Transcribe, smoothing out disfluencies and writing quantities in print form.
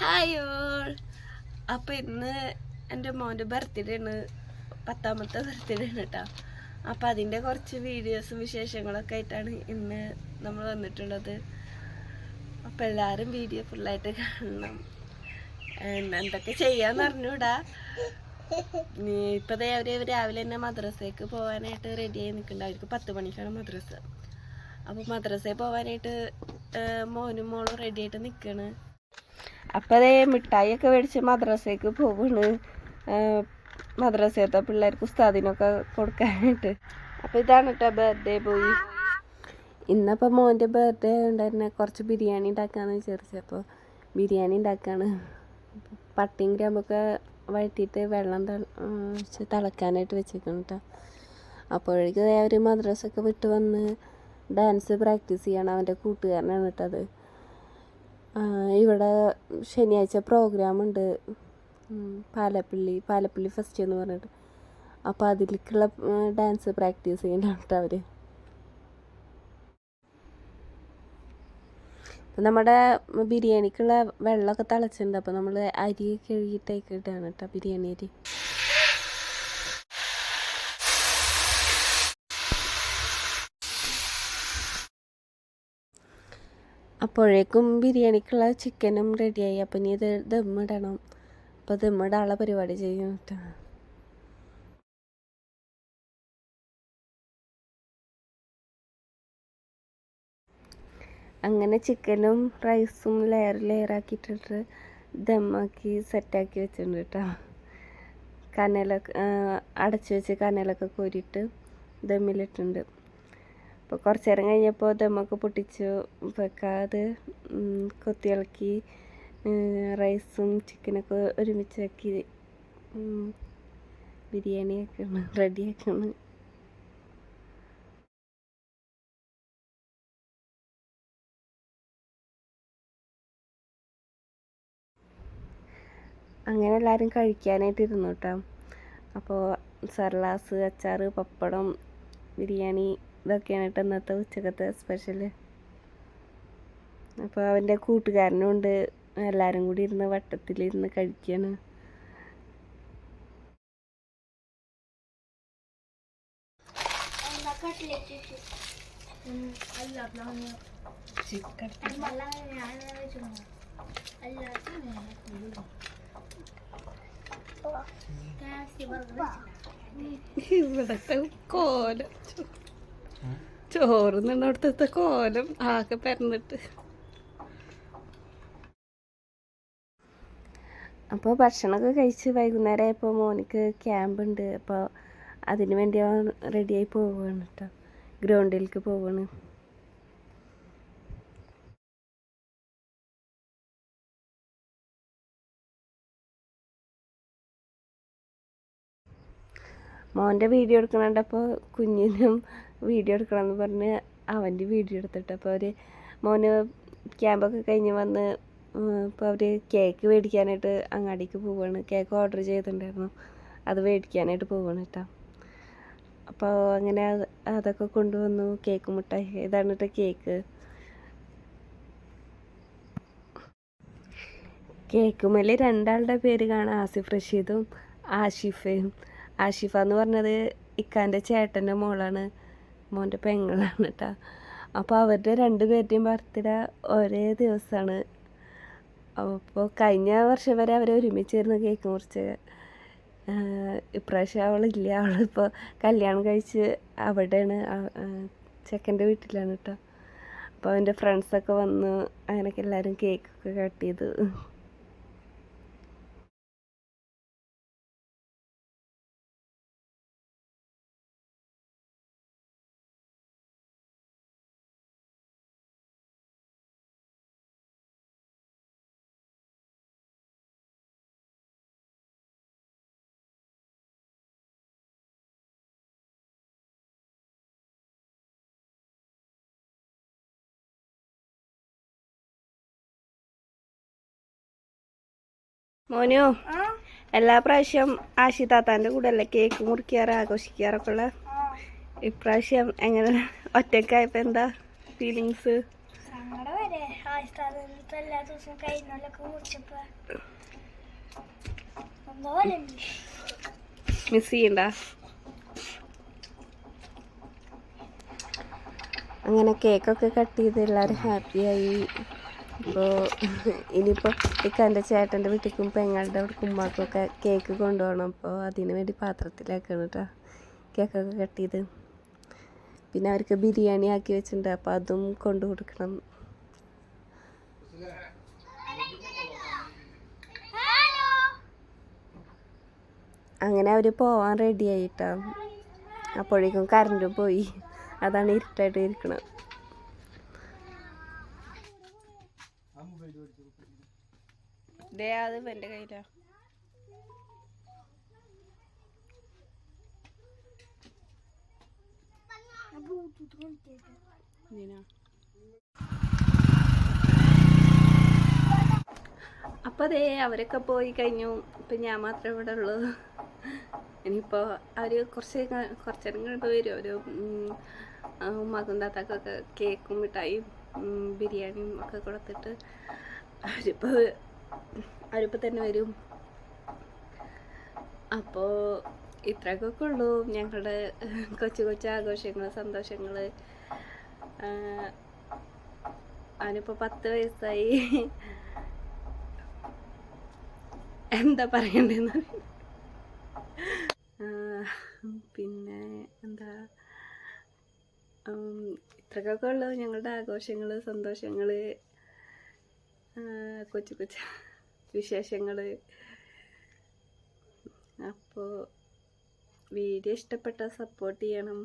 Hi all. അപ്പോൾ ഇന്ന് എൻ്റെ മോൻ്റെ ബർത്ത്ഡേ ആണ്, 10ാമത്തെ ബർത്ത്ഡേ ആണ് കേട്ടോ. അപ്പോൾ അതിൻ്റെ കുറച്ച് വീഡിയോസും വിശേഷങ്ങളൊക്കെ ആയിട്ടാണ് ഇന്ന് നമ്മൾ വന്നിട്ടുള്ളത്. അപ്പോൾ എല്ലാവരും വീഡിയോ ഫുള്ളായിട്ട് കാണണം. എന്തൊക്കെ ചെയ്യാന്ന് അറിഞ്ഞൂടാ. ഇപ്പോഴത്തെ അവർ രാവിലെ തന്നെ മദ്രസയ്ക്ക് പോകാനായിട്ട് റെഡിയായി നിൽക്കുന്നുണ്ട്. അവർക്ക് 10 മണിക്കാണ് മദ്രസ. അപ്പോൾ മദ്രസയിൽ പോകാനായിട്ട് മോനും മോളും റെഡിയായിട്ട് നിൽക്കുകയാണ്. അപ്പോൾ അതേ മിഠായിയൊക്കെ മേടിച്ച് മദ്രസയ്ക്ക് പോവാണ്, മദ്രസത്തെ പിള്ളേർക്ക് ഉസ്താദിനൊക്കെ കൊടുക്കാനായിട്ട്. അപ്പോൾ ഇതാണ് കേട്ടോ ബർത്ത്ഡേ ബോയ്. ഇന്നപ്പോൾ മോൻ്റെ ബർത്ത്ഡേ ഉണ്ടായിരുന്നെ കുറച്ച് ബിരിയാണി ഉണ്ടാക്കാമെന്ന് വിചാരിച്ചു. അപ്പോൾ ബിരിയാണി ഉണ്ടാക്കുകയാണ്. പട്ടിയും ഗ്രാമ്പൊക്കെ വഴറ്റിയിട്ട് വെള്ളം തിളക്കാനായിട്ട് വെച്ചേക്കണം കേട്ടോ. അപ്പോഴേക്കും അവർ മദ്രസയൊക്കെ വിട്ട് വന്ന് ഡാൻസ് പ്രാക്ടീസ് ചെയ്യണം. അവൻ്റെ കൂട്ടുകാരനാണ് കേട്ടോ അത്. ഇവിടെ ശനിയാഴ്ച പ്രോഗ്രാമുണ്ട്, പാലപ്പള്ളി ഫെസ്റ്റ് എന്ന് പറഞ്ഞിട്ട്. അപ്പോൾ അതിലേക്കുള്ള ഡാൻസ് പ്രാക്ടീസ് ചെയ്യണം കേട്ടോ അവർ. അപ്പം നമ്മുടെ ബിരിയാണിക്കുള്ള വെള്ളമൊക്കെ തിളച്ചിട്ടുണ്ട്. അപ്പോൾ നമ്മൾ അരി കഴുകിയിട്ടേക്ക് ഇട്ടാണ് കേട്ടോ ബിരിയാണി അരി. അപ്പോഴേക്കും ബിരിയാണിക്കുള്ള ചിക്കനും റെഡിയായി. അപ്പം ഇനി ഇത് ദമ്മിടണം. അപ്പോൾ ദമ്മിടാനുള്ള പരിപാടി ചെയ്യും കേട്ടോ. അങ്ങനെ ചിക്കനും റൈസും ലെയറാക്കിയിട്ടിട്ട് ദമ്മാക്കി സെറ്റാക്കി വെച്ചിട്ടുണ്ട് കേട്ടോ. കനലൊക്കെ അടച്ചു വെച്ച് കനലൊക്കെ കോരിയിട്ട് ദമ്മിലിട്ടുണ്ട്. അപ്പോൾ കുറച്ച് നേരം കഴിഞ്ഞപ്പോൾ ദമ്മൊക്കെ പൊട്ടിച്ചു വെക്കാതെ കൊത്തിയിളക്കി റൈസും ചിക്കനൊക്കെ ഒരുമിച്ചാക്കി ബിരിയാണിയൊക്കെയാണ് റെഡിയാക്കാണ്. അങ്ങനെ എല്ലാവരും കഴിക്കാനായിട്ട് ഇരുന്നു കേട്ടോ. അപ്പോൾ സർലാസ്, അച്ചാർ, പപ്പടം, ബിരിയാണി ഇതൊക്കെയാണ് കേട്ടോ ഇന്നത്തെ ഉച്ചക്കത്തെ സ്പെഷ്യൽ. അപ്പോൾ അവൻ്റെ കൂട്ടുകാരനുണ്ട്. എല്ലാവരും കൂടി ഇരുന്ന് വട്ടത്തിലിരുന്ന് കഴിക്കുകയാണ്. ഇവിടത്തെ കോലം, ചോറ് നിന്നടുത്തത്തെ കോലം ആകെ പരന്നിട്ട്. അപ്പോൾ ഭക്ഷണമൊക്കെ കഴിച്ച് വൈകുന്നേരം ആയപ്പോൾ മോനിക്ക് ക്യാമ്പുണ്ട്. അപ്പോൾ അതിന് വേണ്ടി അവൻ റെഡിയായി പോവുകയാണ് കേട്ടോ. ഗ്രൗണ്ടിലേക്ക് പോവുകയാണ്. മോൻ്റെ വീഡിയോ എടുക്കണുണ്ടപ്പോൾ കുഞ്ഞിനും വീഡിയോ എടുക്കണമെന്ന് പറഞ്ഞ് അവൻ്റെ വീഡിയോ എടുത്തിട്ട്. അപ്പോൾ അവർ മോന് ക്യാമ്പൊക്കെ കഴിഞ്ഞ് വന്ന് ഇപ്പോൾ അവർ കേക്ക് മേടിക്കാനായിട്ട് അങ്ങാടിക്ക് പോവുകയാണ്. കേക്ക് ഓർഡർ ചെയ്തിട്ടുണ്ടായിരുന്നു, അത് മേടിക്കാനായിട്ട് പോവുകയാണ് കേട്ടോ. അപ്പോൾ അങ്ങനെ അതൊക്കെ കൊണ്ടുവന്നു. കേക്ക് മുട്ടായി ഇതാണ് കേട്ടോ കേക്ക്. കേക്കുമേൽ 2 ആളുടെ പേര് കാണാം, ആസിഫ് റഷീദും ആഷിഫയും. ആഷിഫ എന്ന് പറഞ്ഞത് ഇക്കാൻ്റെ ചേട്ടൻ്റെ മോളാണ്, മോൻ്റെ പെങ്ങളാണ് കേട്ടോ. അപ്പോൾ അവരുടെ 2 പേരുടെയും ബർത്ത്ഡേ ഒരേ ദിവസമാണ്. അപ്പോൾ കഴിഞ്ഞ വർഷം വരെ അവർ ഒരുമിച്ചിരുന്ന് കേക്ക് മുറിച്ച്. ഇപ്രാവശ്യം അവളില്ല, അവളിപ്പോൾ കല്യാണം കഴിച്ച് അവിടെയാണ്, ചെക്കൻ്റെ വീട്ടിലാണ് കേട്ടോ. അപ്പോൾ അവൻ്റെ ഫ്രണ്ട്സൊക്കെ വന്ന് അങ്ങനെയൊക്കെ എല്ലാവരും കേക്കൊക്കെ കട്ട് ചെയ്തു. മോനോ, എല്ലാ പ്രാവശ്യം ആശി താത്താൻ്റെ കൂടെ അല്ലേ കേക്ക് മുറിക്കാറ് ആഘോഷിക്കാറൊക്കെ ഉള്ള? ഇപ്രാവശ്യം എങ്ങനെ ഒറ്റക്കായപ്പോൾ എന്താ ഫീലിങ്സ്? എല്ലാ ദിവസവും കഴിഞ്ഞൊക്കെ മുറിച്ചപ്പോ മിസ് ചെയ്യണ്ട. അങ്ങനെ കേക്കൊക്കെ കട്ട് ചെയ്ത് എല്ലാവരും ഹാപ്പിയായി. ഇപ്പോൾ ഇനിയിപ്പോൾ എൻ്റെ ചേട്ടൻ്റെ വീട്ടിലേക്കും പെങ്ങളുടെ അവിടെ ഉമ്മാക്കൊക്കെ കേക്ക് കൊണ്ടുപോകണം. അപ്പോൾ അതിന് വേണ്ടി പാത്രത്തിലാക്കണം കേട്ടോ കേക്കൊക്കെ കട്ട് ചെയ്ത്. പിന്നെ അവർക്ക് ബിരിയാണി ആക്കി വെച്ചിട്ടുണ്ട്, അപ്പോൾ അതും കൊണ്ടു കൊടുക്കണം. അങ്ങനെ അവർ പോവാൻ റെഡി ആയിട്ടാ. അപ്പോഴേക്കും കറണ്ട് പോയി. അതാണ് ഇരുട്ടായിട്ട് ഇരിക്കണം. അത് എൻ്റെ കയ്യിലാ. അപ്പോൾ അതേ അവരൊക്കെ പോയി കഴിഞ്ഞു. ഇപ്പം ഞാൻ മാത്രമേ ഇവിടെ ഉള്ളൂ. ഇനിയിപ്പോൾ അവർ കുറച്ചേരം കണ്ടു വരും. ഒരു ഉമ്മാക്കും താത്താക്കൊക്കെ കേക്കും മിഠായിയും ബിരിയാണിയും ഒക്കെ കൊടുത്തിട്ട് അവരിപ്പോൾ തന്നെ വരും. അപ്പോൾ ഇത്രയൊക്കെ ഉള്ളൂ ഞങ്ങളുടെ കൊച്ചു കൊച്ചു ആഘോഷങ്ങൾ, സന്തോഷങ്ങൾ. അവനിപ്പോൾ 10 വയസ്സായി. എന്താ പറയണ്ടെന്ന്. പിന്നെ എന്താ, ഇത്രയൊക്കെ ഉള്ളൂ ഞങ്ങളുടെ ആഘോഷങ്ങൾ, സന്തോഷങ്ങൾ, കൊച്ചു കൊച്ചു വിശേഷങ്ങൾ. അപ്പോൾ വീഡിയോ ഇഷ്ടപ്പെട്ടാൽ സപ്പോർട്ട് ചെയ്യണം.